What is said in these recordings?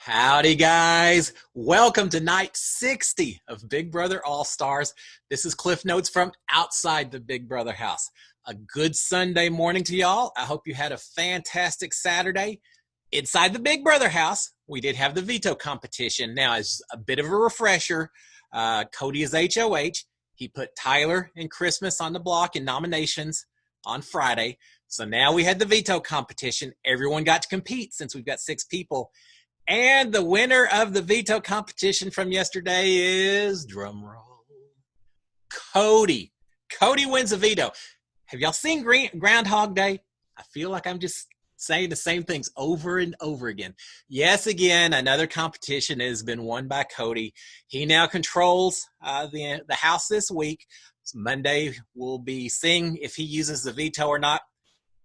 Howdy, guys. Welcome to night 60 of Big Brother All-Stars. This is Cliff Notes from outside the Big Brother house. A good Sunday morning to y'all. I hope you had a fantastic Saturday. Inside the Big Brother house, we did have the veto competition. Now, as a bit of a refresher, Cody is HOH. He put Tyler and Christmas on the block in nominations on Friday. So now we had the veto competition. Everyone got to compete since we've got 6 people. And the winner of the veto competition from yesterday is, drumroll, Cody. Cody wins the veto. Have y'all seen Groundhog Day? I feel like I'm just saying the same things over and over again. Yes, again, another competition has been won by Cody. He now controls the house this week. Monday, we'll be seeing if he uses the veto or not.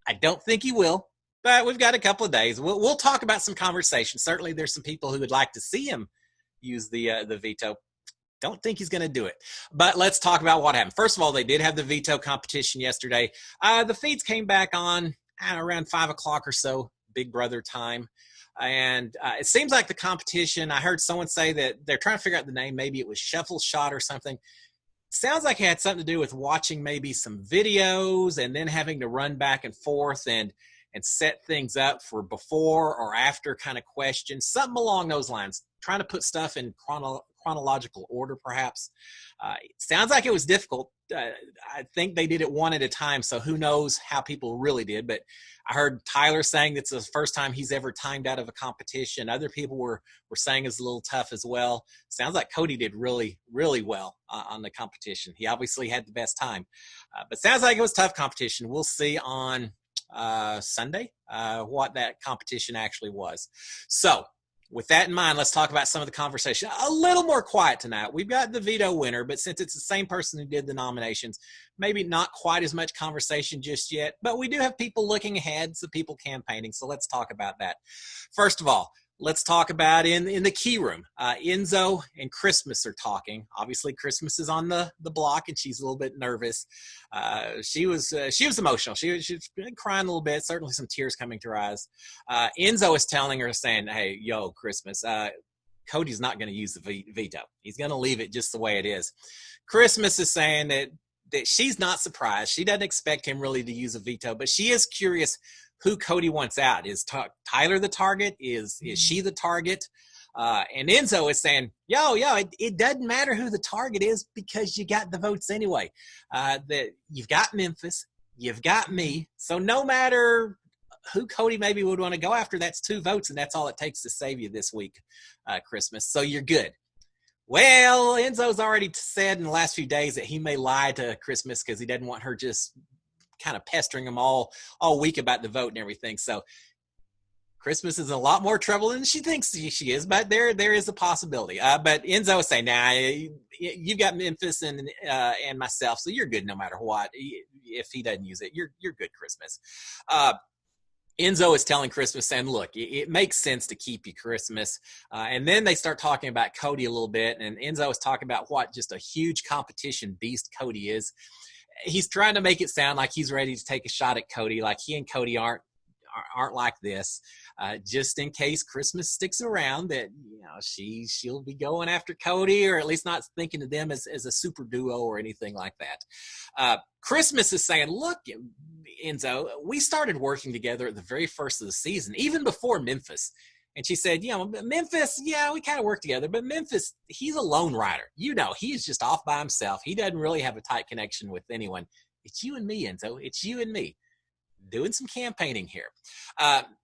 I don't think he will. But we've got a couple of days. We'll talk about some conversation. Certainly, there's some people who would like to see him use the veto. Don't think he's going to do it. But let's talk about what happened. First of all, they did have the veto competition yesterday. The feeds came back on around 5 o'clock or so, Big Brother time. And it seems like the competition, I heard someone say that they're trying to figure out the name. Maybe it was Shuffle Shot or something. Sounds like it had something to do with watching maybe some videos and then having to run back and forth and set things up for before or after kind of questions, something along those lines, trying to put stuff in chronological order, perhaps. It sounds like it was difficult. I think they did it one at a time, so who knows how people really did. But I heard Tyler saying that's the first time he's ever timed out of a competition. Other people were saying it's a little tough as well. Sounds like Cody did really, really well on the competition. He obviously had the best time. But sounds like it was tough competition. We'll see on Sunday what that competition actually was. So with that in mind, let's talk about some of the conversation. A little more quiet tonight. We've got the veto winner, but since it's the same person who did the nominations, maybe not quite as much conversation just yet, but we do have people looking ahead, some people campaigning, so let's talk about that. First of all, let's talk about in the key room. Enzo and Christmas are talking. Obviously, Christmas is on the block, and she's a little bit nervous. She was emotional. She was crying a little bit. Certainly, some tears coming to her eyes. Enzo is telling her, saying, "Hey, yo, Christmas, Cody's not going to use the veto. He's going to leave it just the way it is." Christmas is saying that she's not surprised. She doesn't expect him really to use a veto, but she is curious who Cody wants out. Is Tyler the target? Is she the target? And Enzo is saying, it doesn't matter who the target is because you got the votes anyway. That you've got Memphis, you've got me. So no matter who Cody maybe would want to go after, that's 2 votes, and that's all it takes to save you this week, Christmas. So you're good. Well, Enzo's already said in the last few days that he may lie to Christmas because he doesn't want her just kind of pestering him all week about the vote and everything. So Christmas is in a lot more trouble than she thinks she is, but there is a possibility. But Enzo is saying, nah, you've got Memphis and myself, so you're good no matter what. If he doesn't use it, you're good, Christmas. Enzo is telling Christmas, saying, look, it makes sense to keep you, Christmas. And then they start talking about Cody a little bit, and Enzo is talking about what just a huge competition beast Cody is. He's trying to make it sound like he's ready to take a shot at Cody, like he and Cody aren't like this. Just in case Christmas sticks around, that she'll be going after Cody, or at least not thinking of them as a super duo or anything like that. Christmas is saying, look, Enzo, we started working together at the very first of the season, even before Memphis. And she said, Memphis, we kind of work together, but Memphis, he's a lone rider. He's just off by himself. He doesn't really have a tight connection with anyone. It's you and me, Enzo. It's you and me doing some campaigning here.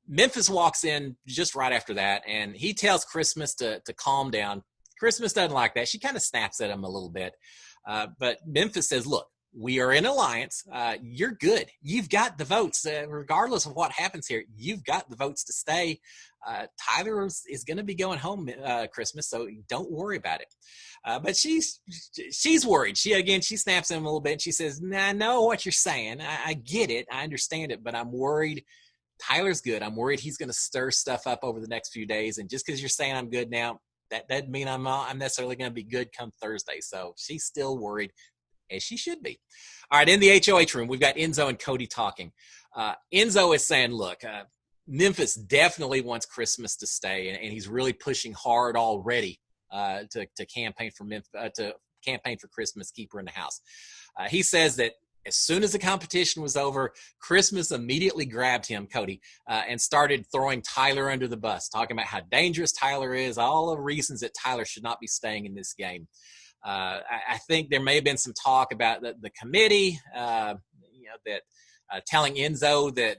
Memphis walks in just right after that, and he tells Christmas to calm down. Christmas doesn't like that. She kind of snaps at him a little bit. But Memphis says, look, we are in alliance. You're good. You've got the votes. Regardless of what happens here, you've got the votes to stay. Tyler is going to be going home Christmas, so don't worry about it. But she's worried. She snaps at him a little bit, and she says, nah, I know what you're saying. I get it. I understand it, but I'm worried. Tyler's good. I'm worried he's going to stir stuff up over the next few days, and just because you're saying I'm good now, that doesn't mean I'm necessarily going to be good come Thursday. So she's still worried, as she should be. All right, in the HOH room, we've got Enzo and Cody talking. Enzo is saying, look, Memphis definitely wants Christmas to stay, and he's really pushing hard already to campaign for Christmas, keep her in the house. He says that as soon as the competition was over, Christmas immediately grabbed him, Cody, and started throwing Tyler under the bus, talking about how dangerous Tyler is, all the reasons that Tyler should not be staying in this game. I think there may have been some talk about the committee, that telling Enzo that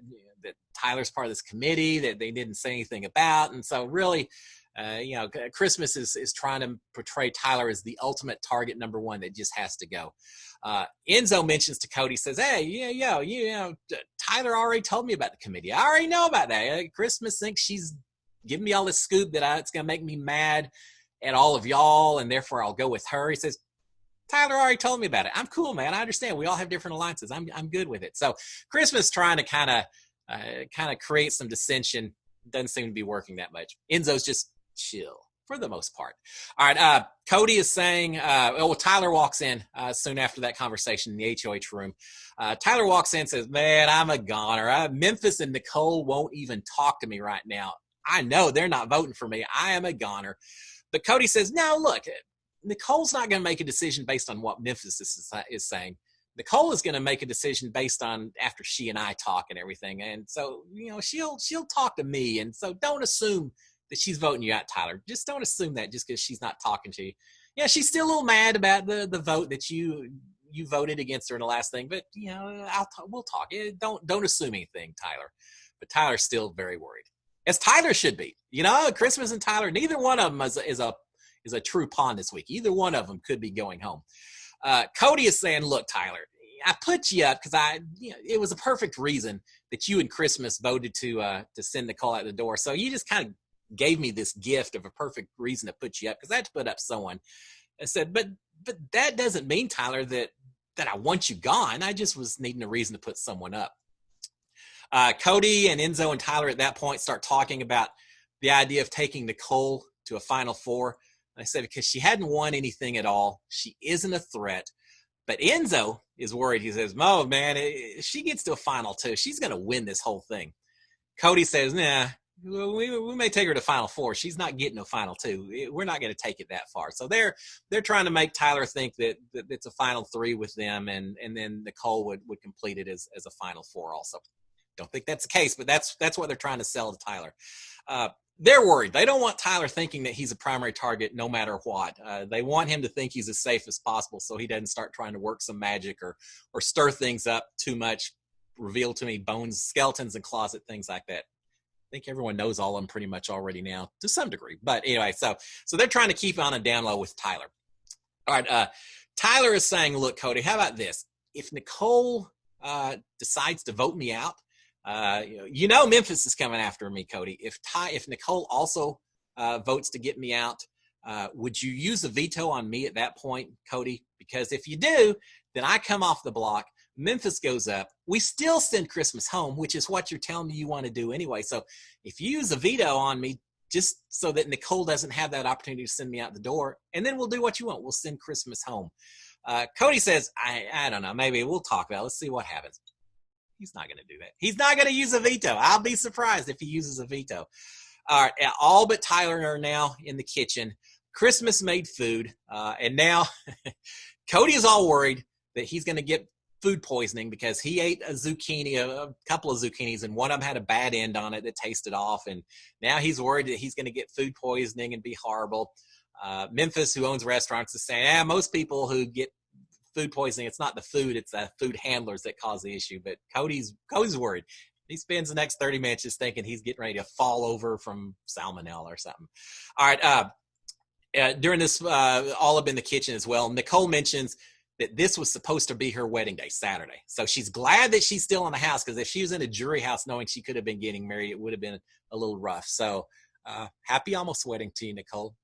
Tyler's part of this committee that they didn't say anything about. And so really, Christmas is trying to portray Tyler as the ultimate target number one that just has to go. Enzo mentions to Cody, says, hey, Tyler already told me about the committee. I already know about that. Christmas thinks she's giving me all this scoop that it's going to make me mad at all of y'all, and therefore I'll go with her. He says, Tyler already told me about it. I'm cool, man. I understand. We all have different alliances. I'm good with it. So Christmas trying to kind of create some dissension doesn't seem to be working that much. Enzo's just chill for the most part. All right. Cody is saying, Tyler walks in soon after that conversation in the HOH room. Tyler walks in and says, man, I'm a goner. Memphis and Nicole won't even talk to me right now. I know they're not voting for me. I am a goner. But Cody says, no, look, Nicole's not going to make a decision based on what Memphis is saying. Nicole is going to make a decision based on after she and I talk and everything. And so, she'll talk to me. And so don't assume that she's voting you out, Tyler. Just don't assume that just because she's not talking to you. Yeah, she's still a little mad about the vote that you voted against her in the last thing. But, we'll talk. Don't assume anything, Tyler. But Tyler's still very worried. As Tyler should be. Christmas and Tyler, neither one of them is a true pawn this week. Either one of them could be going home. Cody is saying, look, Tyler, I put you up because it was a perfect reason that you and Christmas voted to send Nicole out the door. So you just kind of gave me this gift of a perfect reason to put you up because I had to put up someone. I said, but that doesn't mean, Tyler, that I want you gone. I just was needing a reason to put someone up. Cody and Enzo and Tyler at that point start talking about the idea of taking Nicole to a Final Four. I said, because she hadn't won anything at all. She isn't a threat. But Enzo is worried. He says, Mo, man, if she gets to a Final Two, she's going to win this whole thing. Cody says, nah, we may take her to Final Four. She's not getting a Final Two. We're not going to take it that far. So they're trying to make Tyler think that it's a Final Three with them, and then Nicole would complete it as a Final Four also. Don't think that's the case, but that's what they're trying to sell to Tyler. They're worried. They don't want Tyler thinking that he's a primary target no matter what. They want him to think he's as safe as possible so he doesn't start trying to work some magic or stir things up too much, reveal to me bones, skeletons in closet, things like that. I think everyone knows all of them pretty much already now to some degree. But anyway, so they're trying to keep on a down low with Tyler. All right, Tyler is saying, look, Cody, how about this? If Nicole decides to vote me out, Memphis is coming after me, Cody. If Nicole also votes to get me out, would you use a veto on me at that point, Cody? Because if you do, then I come off the block. Memphis goes up. We still send Christmas home, which is what you're telling me you want to do anyway. So if you use a veto on me, just so that Nicole doesn't have that opportunity to send me out the door, and then we'll do what you want. We'll send Christmas home. Cody says, I don't know. Maybe we'll talk about it. Let's see what happens. He's not going to do that. He's not going to use a veto. I'll be surprised if he uses a veto. All right, all but Tyler are now in the kitchen. Christmas made food, and now Cody is all worried that he's going to get food poisoning because he ate a couple of zucchinis, and one of them had a bad end on it that tasted off, and now he's worried that he's going to get food poisoning and be horrible. Memphis, who owns restaurants, is saying, most people who get food poisoning, it's not the food, it's the food handlers that cause the issue. But Cody's worried. He spends the next 30 minutes just thinking he's getting ready to fall over from salmonella or something. All right. During this, all up in the kitchen as well, Nicole mentions that this was supposed to be her wedding day, Saturday. So she's glad that she's still in the house, because if she was in a jury house knowing she could have been getting married, it would have been a little rough. So happy almost wedding to you, Nicole.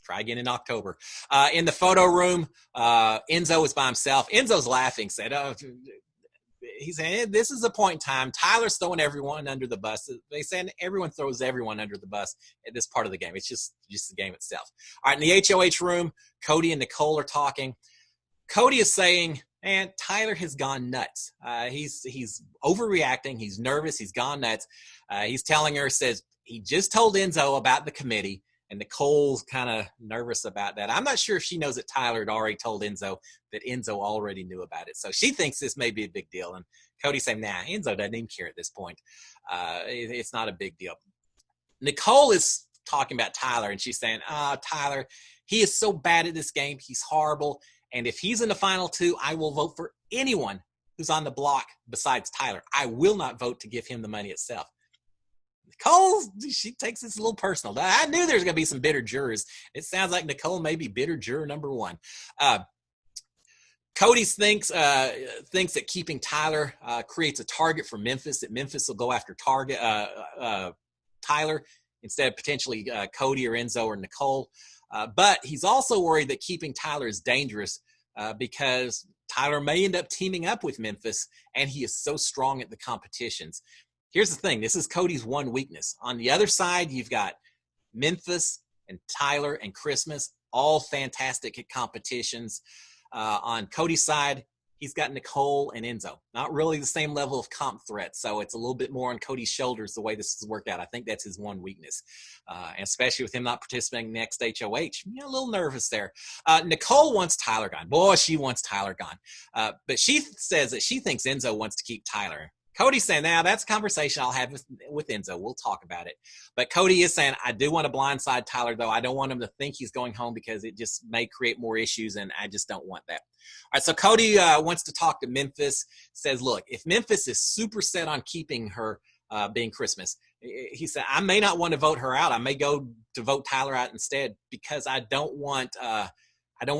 Try again in October. In the photo room, Enzo is by himself. Enzo's laughing, said, he's saying, this is a point in time. Tyler's throwing everyone under the bus. They say everyone throws everyone under the bus at this part of the game. It's just the game itself. All right, in the HOH room, Cody and Nicole are talking. Cody is saying And Tyler has gone nuts. He's overreacting. He's nervous. He's gone nuts. He's telling her, says he just told Enzo about the committee, and Nicole's kind of nervous about that. I'm not sure if she knows that Tyler had already told Enzo that Enzo already knew about it. So she thinks this may be a big deal. And Cody's saying, nah, Enzo doesn't even care at this point. It's not a big deal. Nicole is talking about Tyler, and she's saying, Tyler, he is so bad at this game. He's horrible. And if he's in the final two, I will vote for anyone who's on the block besides Tyler. I will not vote to give him the money itself. Nicole, she takes this a little personal. I knew there was going to be some bitter jurors. It sounds like Nicole may be bitter juror number one. Cody thinks that keeping Tyler creates a target for Memphis, that Memphis will go after Tyler instead of potentially Cody or Enzo or Nicole. But he's also worried that keeping Tyler is dangerous because Tyler may end up teaming up with Memphis, and he is so strong at the competitions. Here's the thing. This is Cody's one weakness. On the other side, you've got Memphis and Tyler and Christmas, all fantastic at competitions. On Cody's side, he's got Nicole and Enzo. Not really the same level of comp threat, so it's a little bit more on Cody's shoulders the way this has worked out. I think that's his one weakness, and especially with him not participating next HOH. A little nervous there. Nicole wants Tyler gone. Boy, she wants Tyler gone. But she says that she thinks Enzo wants to keep Tyler. Cody's saying, now that's a conversation I'll have with Enzo. We'll talk about it. But Cody is saying, I do want to blindside Tyler, though. I don't want him to think he's going home because it just may create more issues, and I just don't want that. All right, so Cody wants to talk to Memphis, says, look, if Memphis is super set on keeping her being Christmas, he said, I may not want to vote her out. I may go to vote Tyler out instead because I don't want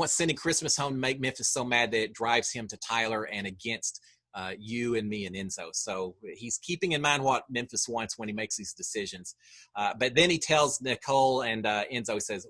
sending Christmas home to make Memphis so mad that it drives him to Tyler and against you and me and Enzo. So he's keeping in mind what Memphis wants when he makes these decisions. But then he tells Nicole and Enzo, he says,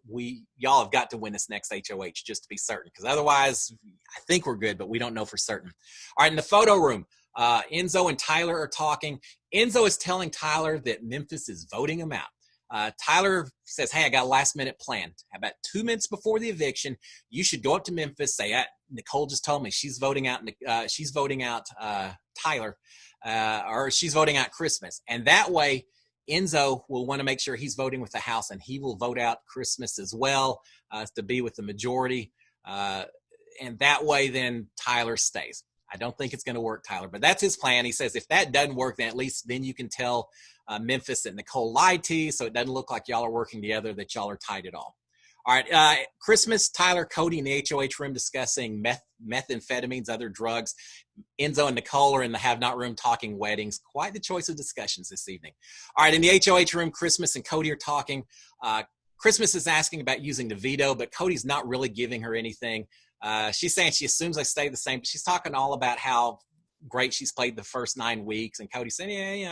y'all have got to win this next HOH just to be certain, because otherwise I think we're good, but we don't know for certain. All right, in the photo room, Enzo and Tyler are talking. Enzo is telling Tyler that Memphis is voting him out. Tyler says, hey, I got a last minute plan. About 2 minutes before the eviction, you should go up to Memphis, say, Nicole just told me she's voting out Tyler, or she's voting out Christmas. And that way, Enzo will want to make sure he's voting with the House, and he will vote out Christmas as well to be with the majority. And that way, then Tyler stays. I don't think it's going to work, Tyler, but that's his plan. He says if that doesn't work, then at least then you can tell Memphis that Nicole lied to you, so it doesn't look like y'all are working together, that y'all are tight at all. All right, Christmas, Tyler, Cody in the HOH room discussing methamphetamines, other drugs. Enzo and Nicole are in the have-not room talking weddings. Quite the choice of discussions this evening. All right, in the HOH room, Christmas and Cody are talking. Christmas is asking about using the veto, but Cody's not really giving her anything. She's saying she assumes they stay the same, but she's talking all about how great she's played the first 9 weeks. And Cody's saying,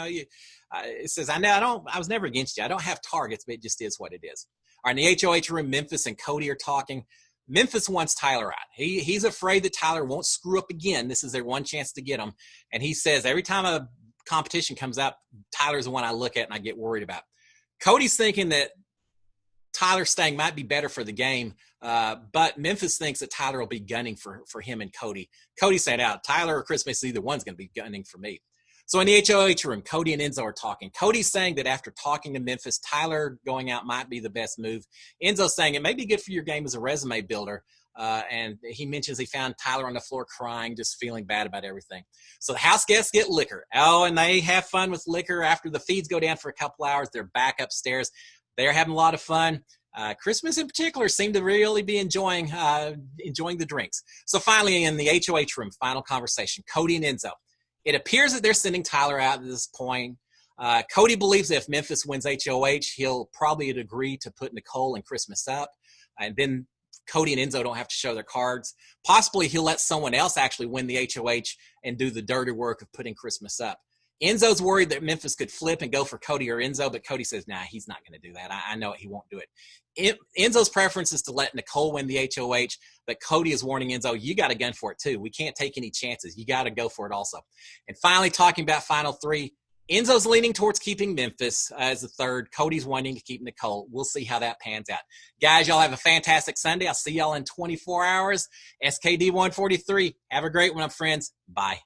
it says, I was never against you. I don't have targets, but it just is what it is. All right, in the HOH room, Memphis and Cody are talking. Memphis wants Tyler out. He's afraid that Tyler won't screw up again. This is their one chance to get him. And he says, every time a competition comes up, Tyler's the one I look at and I get worried about. Cody's thinking that Tyler staying might be better for the game, but Memphis thinks that Tyler will be gunning for him and Cody. Cody's saying out, Tyler or Christmas, either one's going to be gunning for me. So in the HOH room, Cody and Enzo are talking. Cody's saying that after talking to Memphis, Tyler going out might be the best move. Enzo's saying it may be good for your game as a resume builder. And he mentions he found Tyler on the floor crying, just feeling bad about everything. So the house guests get liquor. Oh, and they have fun with liquor. After the feeds go down for a couple hours, they're back upstairs. They're having a lot of fun. Christmas in particular seemed to really be enjoying the drinks. So finally, in the HOH room, final conversation, Cody and Enzo. It appears that they're sending Tyler out at this point. Cody believes that if Memphis wins HOH, he'll probably agree to put Nicole and Christmas up. And then Cody and Enzo don't have to show their cards. Possibly he'll let someone else actually win the HOH and do the dirty work of putting Christmas up. Enzo's worried that Memphis could flip and go for Cody or Enzo, but Cody says, nah, he's not going to do that. I know it. He won't do it. Enzo's preference is to let Nicole win the HOH, but Cody is warning Enzo, you got to gun for it too. We can't take any chances. You got to go for it also. And finally, talking about final three, Enzo's leaning towards keeping Memphis as the third. Cody's wanting to keep Nicole. We'll see how that pans out. Guys, y'all have a fantastic Sunday. I'll see y'all in 24 hours. SKD 143. Have a great one, friends. Bye.